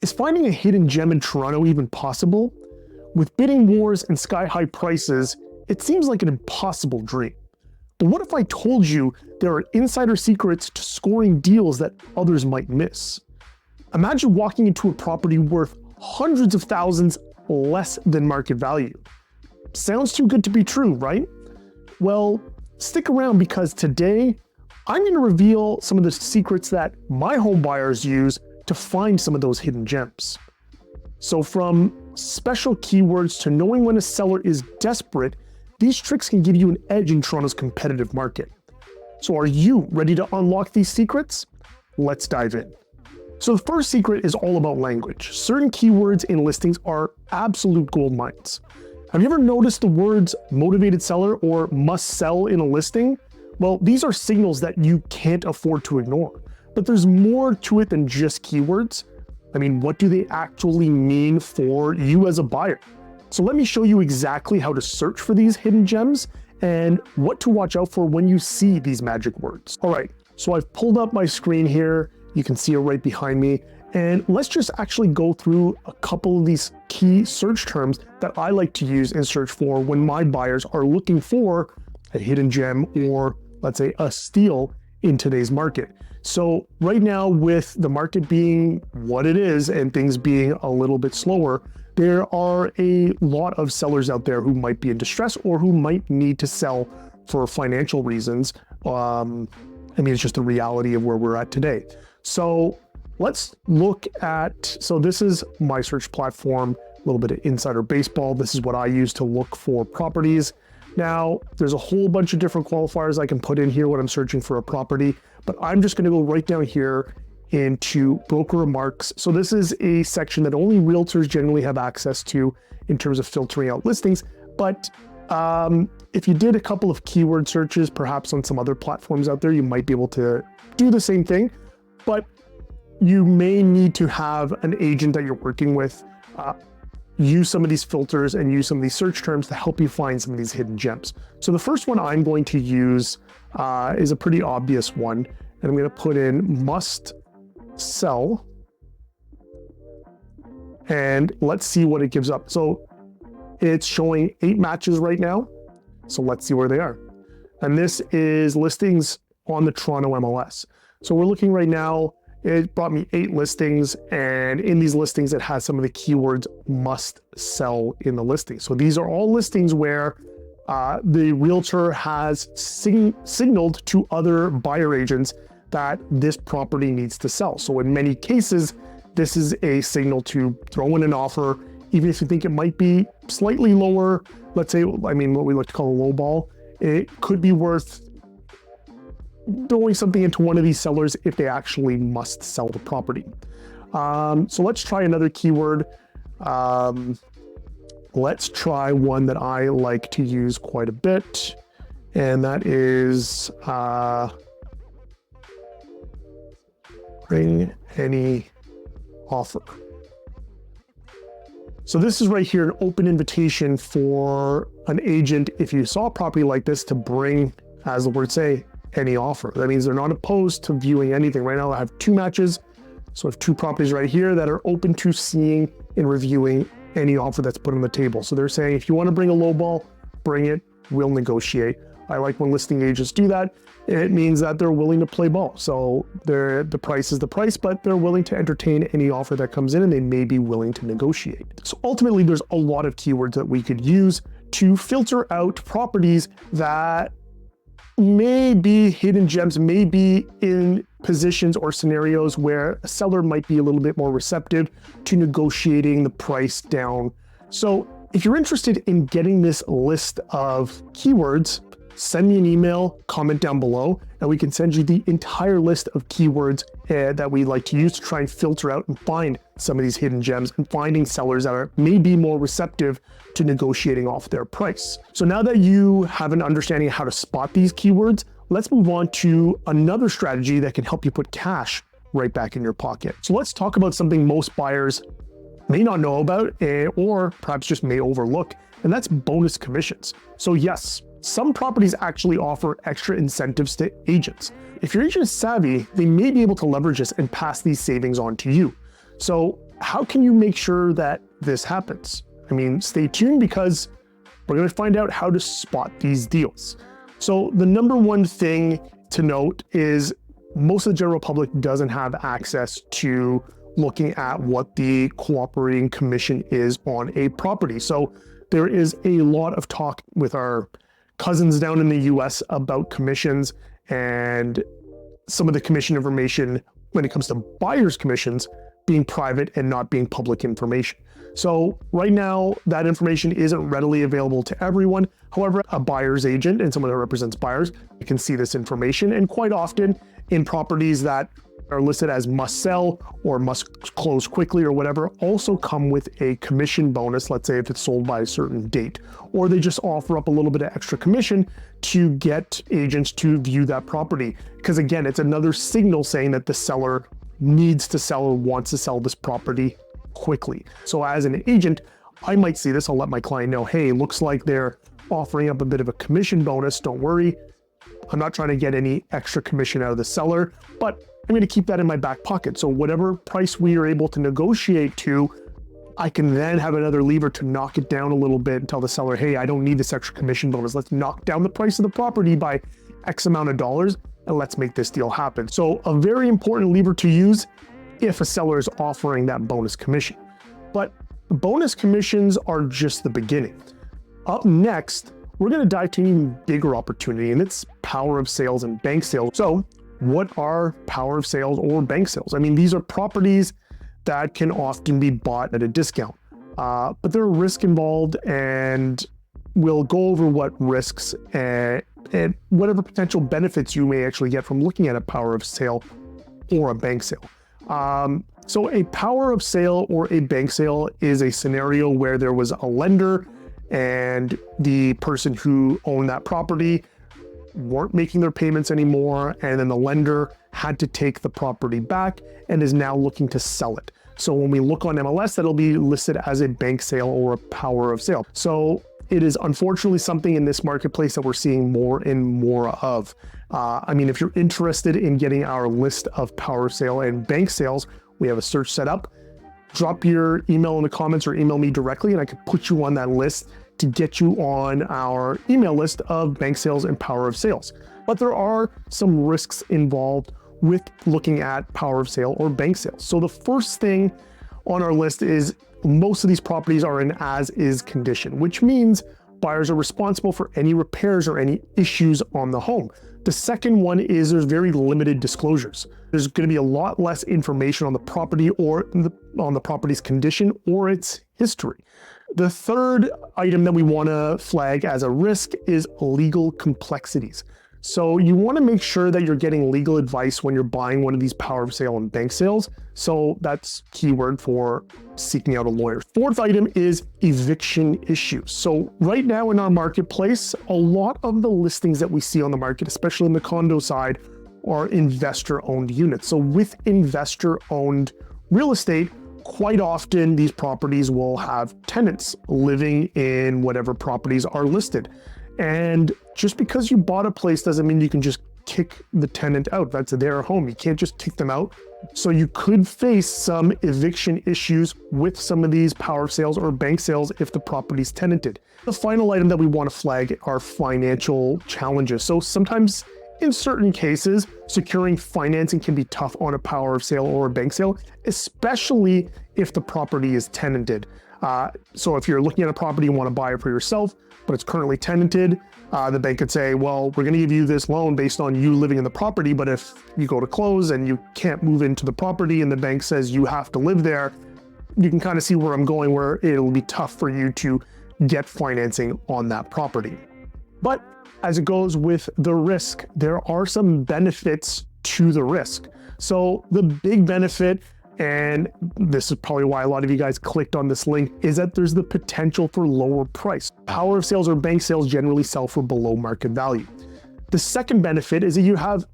Is finding a hidden gem in Toronto even possible? With bidding wars and sky-high prices, it seems like an impossible dream. But what if I told you there are insider secrets to scoring deals that others might miss? Imagine walking into a property worth hundreds of thousands less than market value. Sounds too good to be true, right? Well, stick around because today, I'm going to reveal some of the secrets that my home buyers use to find some of those hidden gems. So from special keywords to knowing when a seller is desperate, these tricks can give you an edge in Toronto's competitive market. So are you ready to unlock these secrets? Let's dive in. So the first secret is all about language. Certain keywords in listings are absolute gold mines. Have you ever noticed the words motivated seller or must sell in a listing? Well, these are signals that you can't afford to ignore. But there's more to it than just keywords. I mean, what do they actually mean for you as a buyer? So let me show you exactly how to search for these hidden gems and what to watch out for when you see these magic words. All right, so I've pulled up my screen here. You can see it right behind me. And let's just actually go through a couple of these key search terms that I like to use and search for when my buyers are looking for a hidden gem or, let's say, a steal in today's market. So right now, with the market being what it is and things being a little bit slower, there are a lot of sellers out there who might be in distress or who might need to sell for financial reasons. I mean, it's just the reality of where we're at today. So let's look at, so this is my search platform, a little bit of insider baseball. This is what I use to look for properties. Now, there's a whole bunch of different qualifiers I can put in here when I'm searching for a property, but I'm just going to go right down here into broker remarks. So this is a section that only realtors generally have access to in terms of filtering out listings. But if you did a couple of keyword searches, perhaps on some other platforms out there, you might be able to do the same thing, but you may need to have an agent that you're working with use some of these filters and use some of these search terms to help you find some of these hidden gems. So the first one I'm going to use is a pretty obvious one, and I'm going to put in must sell, and let's see what it gives up. So it's showing 8 matches right now. So let's see where they are. And this is listings on the Toronto MLS. So we're looking right now. It brought me 8 listings, and in these listings, it has some of the keywords must sell in the listing. So these are all listings where the realtor has signaled to other buyer agents that this property needs to sell. So in many cases, this is a signal to throw in an offer, even if you think it might be slightly lower. Let's say, I mean, what we like to call a low ball. It could be worth throwing something into one of these sellers if they actually must sell the property. So let's try another keyword. Let's try one that I like to use quite a bit, and that is bring any offer. So this is right here, an open invitation for an agent, if you saw a property like this, to bring, as the words say, any offer. That means they're not opposed to viewing anything. Right now I have 2 matches. So I have 2 properties right here that are open to seeing and reviewing any offer that's put on the table. So they're saying, if you want to bring a low ball, bring it, we'll negotiate. I like when listing agents do that. It means that they're willing to play ball. So the price is the price, but they're willing to entertain any offer that comes in, and they may be willing to negotiate. So ultimately, there's a lot of keywords that we could use to filter out properties that may be hidden gems, may be in positions or scenarios where a seller might be a little bit more receptive to negotiating the price down. So if you're interested in getting this list of keywords, send me an email, comment down below, and we can send you the entire list of keywords that we like to use to try and filter out and find some of these hidden gems and finding sellers that are maybe more receptive to negotiating off their price. So now that you have an understanding of how to spot these keywords, let's move on to another strategy that can help you put cash right back in your pocket. So let's talk about something most buyers may not know about or perhaps just may overlook, and that's bonus commissions. So yes, some properties actually offer extra incentives to agents. If your agent is savvy, they may be able to leverage this and pass these savings on to you. So how can you make sure that this happens? I mean, stay tuned because we're going to find out how to spot these deals. So the number one thing to note is most of the general public doesn't have access to looking at what the cooperating commission is on a property. So there is a lot of talk with our cousins down in the US about commissions, and some of the commission information when it comes to buyers' commissions being private and not being public information. So right now, that information isn't readily available to everyone. However, a buyer's agent and someone who represents buyers can see this information. And quite often in properties that are listed as must sell or must close quickly or whatever, also come with a commission bonus, let's say if it's sold by a certain date, or they just offer up a little bit of extra commission to get agents to view that property. Because again, it's another signal saying that the seller needs to sell or wants to sell this property quickly. So as an agent, I might see this, I'll let my client know, hey, looks like they're offering up a bit of a commission bonus. Don't worry, I'm not trying to get any extra commission out of the seller, but I'm going to keep that in my back pocket. So whatever price we are able to negotiate to, I can then have another lever to knock it down a little bit and tell the seller, hey, I don't need this extra commission bonus. Let's knock down the price of the property by X amount of dollars and let's make this deal happen. So a very important lever to use if a seller is offering that bonus commission. But bonus commissions are just the beginning. Up next, we're going to dive to an even bigger opportunity, and it's power of sales and bank sales. So what are power of sales or bank sales? I mean, these are properties that can often be bought at a discount, but there are risks involved, and we'll go over what risks and whatever potential benefits you may actually get from looking at a power of sale or a bank sale. So a power of sale or a bank sale is a scenario where there was a lender and the person who owned that property weren't making their payments anymore, and then the lender had to take the property back and is now looking to sell it. So when we look on MLS, that'll be listed as a bank sale or a power of sale. So it is unfortunately something in this marketplace that we're seeing more and more of. I mean, if you're interested in getting our list of power of sale and bank sales, we have a search set up. Drop your email in the comments or email me directly and I can put you on that list to get you on our email list of bank sales and power of sales. But there are some risks involved with looking at power of sale or bank sales. So the first thing on our list is most of these properties are in as-is condition, which means buyers are responsible for any repairs or any issues on the home. The second one is there's very limited disclosures. There's going to be a lot less information on the property or on the property's condition or its history. The third item that we want to flag as a risk is legal complexities. So you want to make sure that you're getting legal advice when you're buying one of these power of sale and bank sales. So that's keyword for seeking out a lawyer. Fourth item is eviction issues. So right now in our marketplace, a lot of the listings that we see on the market, especially in the condo side, are investor-owned units. So with investor-owned real estate, quite often these properties will have tenants living in whatever properties are listed. And just because you bought a place doesn't mean you can just kick the tenant out. That's their home. You can't just kick them out. So you could face some eviction issues with some of these power of sales or bank sales if the property's tenanted. The final item that we want to flag are financial challenges. So sometimes in certain cases, securing financing can be tough on a power of sale or a bank sale, especially if the property is tenanted. So if you're looking at a property, you want to buy it for yourself, but it's currently tenanted, the bank could say, well, we're going to give you this loan based on you living in the property, but if you go to close and you can't move into the property and the bank says you have to live there, you can kind of see where I'm going, where it'll be tough for you to get financing on that property. But as it goes with the risk, there are some benefits to the risk. So the big benefit, and this is probably why a lot of you guys clicked on this link, is that there's the potential for lower price. Power of sales or bank sales generally sell for below market value. The second benefit is that you have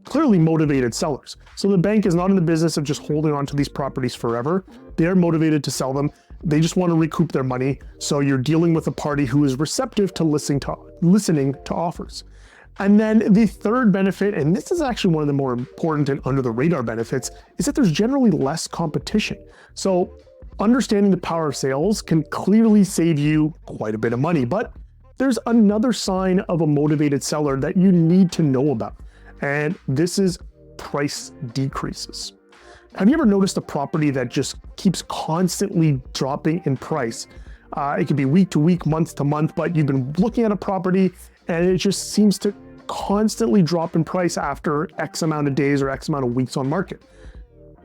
clearly motivated sellers. So the bank is not in the business of just holding on to these properties forever. They're motivated to sell them. They just want to recoup their money. So you're dealing with a party who is receptive to listening to offers. And then the third benefit, and this is actually one of the more important and under the radar benefits, is that there's generally less competition. So Understanding the power of sales can clearly save you quite a bit of money, but there's another sign of a motivated seller that you need to know about, and this is price decreases. Have you ever noticed a property that just keeps constantly dropping in price? It could be week to week, month to month, but you've been looking at a property and it just seems to constantly drop in price after X amount of days or X amount of weeks on market.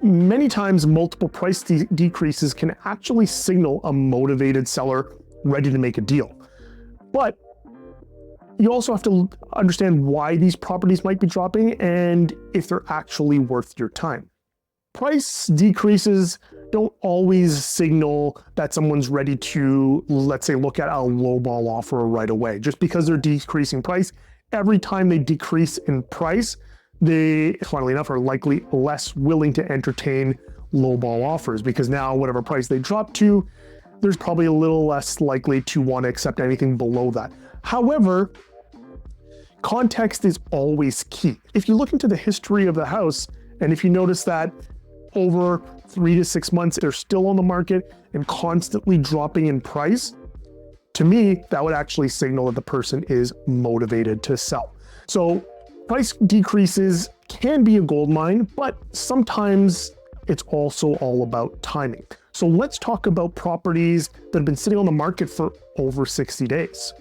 Many times, multiple price decreases can actually signal a motivated seller ready to make a deal. But you also have to understand why these properties might be dropping and if they're actually worth your time. Price decreases don't always signal that someone's ready to, let's say, look at a lowball offer right away. Just because they're decreasing price, every time they decrease in price, they, funnily enough, are likely less willing to entertain lowball offers, because now whatever price they drop to, there's probably a little less likely to want to accept anything below that. However, context is always key. If you look into the history of the house, and if you notice that over 3 to 6 months, they're still on the market and constantly dropping in price, to me, that would actually signal that the person is motivated to sell. So price decreases can be a gold mine, but sometimes it's also all about timing. So let's talk about properties that have been sitting on the market for over 60 days.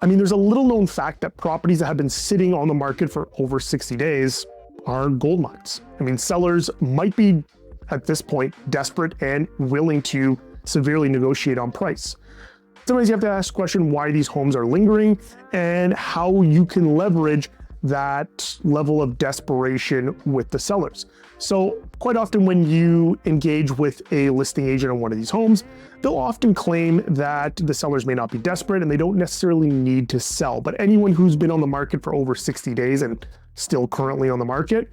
I mean, there's a little known fact that properties that have been sitting on the market for over 60 days are gold mines. I mean, sellers might be, at this point, desperate and willing to severely negotiate on price. Sometimes you have to ask the question why these homes are lingering and how you can leverage that level of desperation with the sellers. So quite often when you engage with a listing agent on one of these homes, they'll often claim that the sellers may not be desperate and they don't necessarily need to sell. But anyone who's been on the market for over 60 days and still currently on the market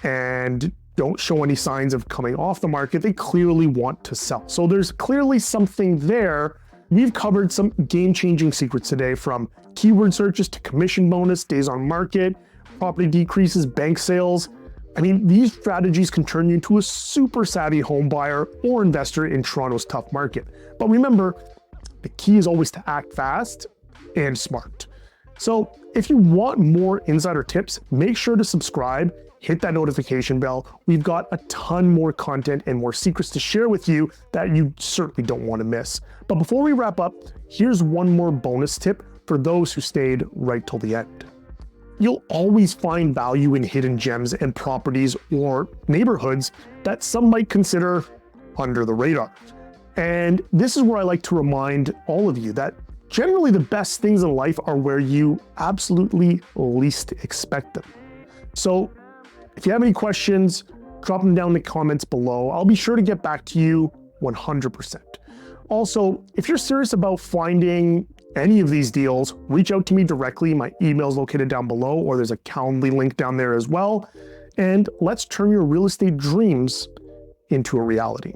and don't show any signs of coming off the market, they clearly want to sell. So there's clearly something there. We've covered some game-changing secrets today, from keyword searches to commission bonus, days on market, property decreases, bank sales. I mean, these strategies can turn you into a super savvy home buyer or investor in Toronto's tough market. But remember, the key is always to act fast and smart. So if you want more insider tips, make sure to subscribe, hit that notification bell. We've got a ton more content and more secrets to share with you that you certainly don't want to miss. But before we wrap up, here's one more bonus tip for those who stayed right till the end. You'll always find value in hidden gems and properties or neighborhoods that some might consider under the radar. And this is where I like to remind all of you that generally the best things in life are where you absolutely least expect them. So if you have any questions, drop them down in the comments below. I'll be sure to get back to you 100%. Also, if you're serious about finding any of these deals, reach out to me directly. My email is located down below, or there's a Calendly link down there as well. And let's turn your real estate dreams into a reality.